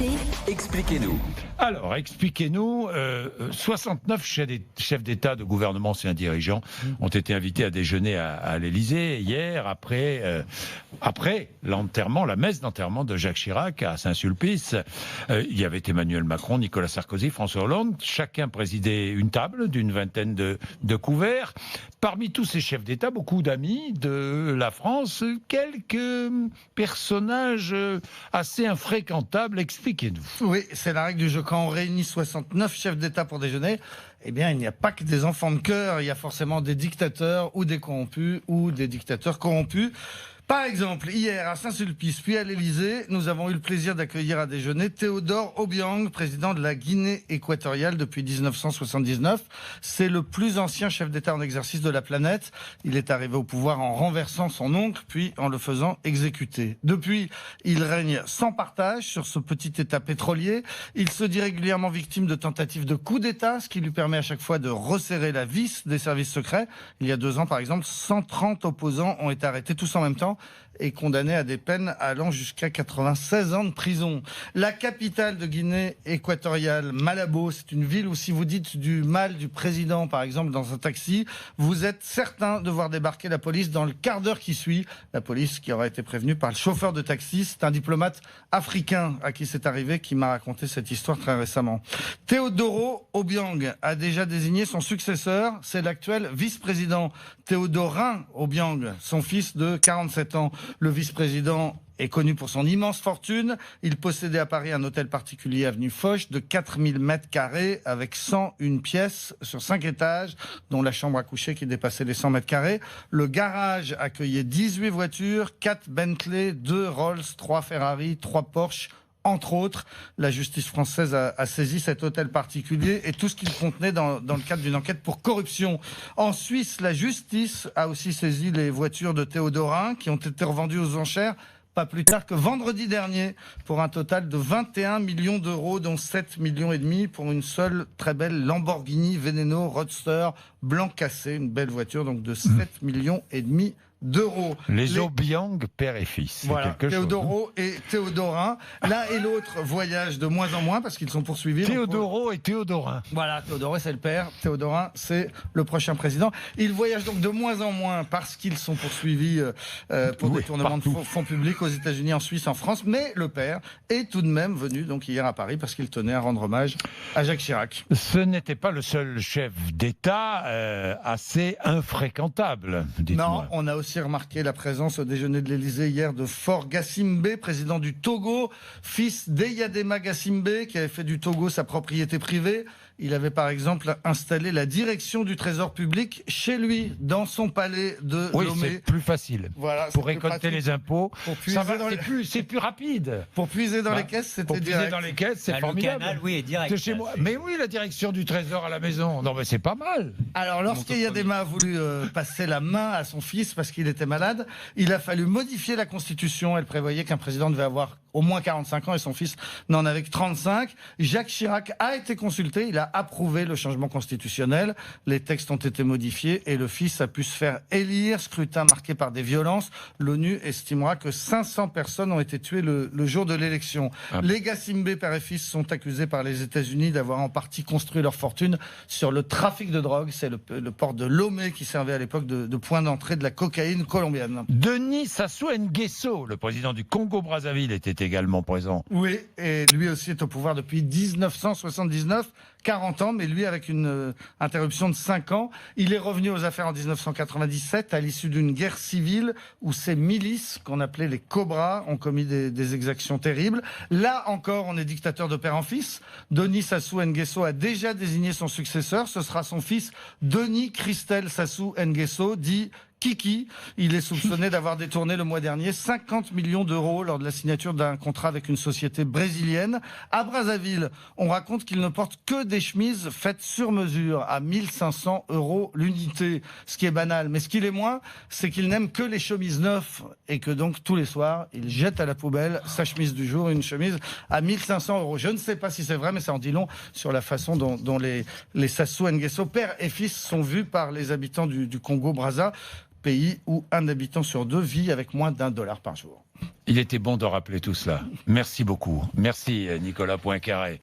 RMC, Expliquez-nous. Alors, expliquez-nous, 69 chefs d'État, de gouvernement et dirigeants ont été invités à déjeuner à l'Élysée hier, après l'enterrement, la messe d'enterrement de Jacques Chirac à Saint-Sulpice. Il y avait Emmanuel Macron, Nicolas Sarkozy, François Hollande. Chacun présidait une table d'une vingtaine de couverts. Parmi tous ces chefs d'État, beaucoup d'amis de la France, quelques personnages assez infréquentables. Expliquez-nous. Oui, c'est la règle du jeu. Quand on réunit 69 chefs d'État pour déjeuner, eh bien, il n'y a pas que des enfants de cœur, il y a forcément des dictateurs ou des corrompus ou des dictateurs corrompus. Par exemple, hier à Saint-Sulpice, puis à l'Élysée, nous avons eu le plaisir d'accueillir à déjeuner Théodore Obiang, président de la Guinée équatoriale depuis 1979. C'est le plus ancien chef d'État en exercice de la planète. Il est arrivé au pouvoir en renversant son oncle, puis en le faisant exécuter. Depuis, il règne sans partage sur ce petit État pétrolier. Il se dit régulièrement victime de tentatives de coup d'État, ce qui lui permet à chaque fois de resserrer la vis des services secrets. Il y a 2 ans, par exemple, 130 opposants ont été arrêtés tous en même temps et condamné à des peines allant jusqu'à 96 ans de prison. La capitale de Guinée équatoriale, Malabo, c'est une ville où si vous dites du mal du président, par exemple, dans un taxi, vous êtes certain de voir débarquer la police dans le quart d'heure qui suit. La police qui aura été prévenue par le chauffeur de taxi. C'est un diplomate africain à qui c'est arrivé qui m'a raconté cette histoire très récemment. Théodoro Obiang a déjà désigné son successeur. C'est l'actuel vice-président Théodorin Obiang, son fils de 47 ans. Le vice-président est connu pour son immense fortune. Il possédait à Paris un hôtel particulier avenue Foch de 4000 mètres carrés avec 101 pièces sur 5 étages, dont la chambre à coucher qui dépassait les 100 mètres carrés. Le garage accueillait 18 voitures, 4 Bentley, 2 Rolls, 3 Ferrari, 3 Porsche. Entre autres, la justice française a saisi cet hôtel particulier et tout ce qu'il contenait dans le cadre d'une enquête pour corruption. En Suisse, la justice a aussi saisi les voitures de Théodorin qui ont été revendues aux enchères pas plus tard que vendredi dernier pour un total de 21 millions d'euros, dont 7,5 millions pour une seule très belle Lamborghini Veneno Roadster blanc cassé, une belle voiture donc de 7,5 millions d'euros. Les Obiang, père et fils. Voilà, quelque Théodoro chose, et Théodorin. L'un et l'autre voyagent de moins en moins parce qu'ils sont poursuivis. Théodoro et Théodorin. Voilà, Théodoro c'est le père, Théodorin c'est le prochain président. Ils voyagent donc de moins en moins parce qu'ils sont poursuivis pour détournement de fonds publics aux États-Unis, en Suisse, en France. Mais le père est tout de même venu donc hier à Paris parce qu'il tenait à rendre hommage à Jacques Chirac. Ce n'était pas le seul chef d'État assez infréquentable, dites-moi. Non, on a aussi remarqué la présence au déjeuner de l'Élysée hier de Faure Gassimbe, président du Togo, fils d'Eyadema Gassimbe, qui avait fait du Togo sa propriété privée. Il avait par exemple installé la direction du trésor public chez lui, dans son palais de Lomé. Oui, c'est plus facile. Voilà, pour récolter les impôts, c'est plus rapide. Pour puiser dans les caisses, c'était direct. Puiser dans les caisses, c'est formidable. Le canal, oui, est direct. Chez moi. Mais oui, la direction du trésor à la maison. Non, mais c'est pas mal. Alors, lorsqu'Eyadema a voulu passer la main à son fils parce qu'il était malade, il a fallu modifier la Constitution. Elle prévoyait qu'un président devait avoir au moins 45 ans et son fils n'en avait que 35. Jacques Chirac a été consulté, il a approuvé le changement constitutionnel. Les textes ont été modifiés et le fils a pu se faire élire. Scrutin marqué par des violences. L'ONU estimera que 500 personnes ont été tuées le jour de l'élection. Les Gassimbe, père et fils, sont accusés par les États-Unis d'avoir en partie construit leur fortune sur le trafic de drogue. C'est le port de Lomé qui servait à l'époque de point d'entrée de la cocaïne colombienne. Denis Sassou Nguesso, le président du Congo-Brazzaville, était également présent. Oui, et lui aussi est au pouvoir depuis 1979, 40 ans, mais lui avec une interruption de 5 ans. Il est revenu aux affaires en 1997 à l'issue d'une guerre civile où ces milices, qu'on appelait les Cobras, ont commis des exactions terribles. Là encore, on est dictateur de père en fils. Denis Sassou Nguesso a déjà désigné son successeur. Ce sera son fils Denis Christel Sassou Nguesso, dit Kiki. Il est soupçonné d'avoir détourné le mois dernier 50 millions d'euros lors de la signature d'un contrat avec une société brésilienne. À Brazzaville, on raconte qu'il ne porte que des chemises faites sur mesure à 1500 € l'unité, ce qui est banal. Mais ce qu'il est moins, c'est qu'il n'aime que les chemises neuves et que donc tous les soirs, il jette à la poubelle sa chemise du jour, une chemise à 1500 €. Je ne sais pas si c'est vrai, mais ça en dit long sur la façon dont les Sassou Nguesso, père et fils, sont vus par les habitants du Congo-Brazza, pays où un habitant sur 2 vit avec moins d'$1 par jour. Il était bon de rappeler tout cela. Merci beaucoup. Merci Nicolas Poincaré.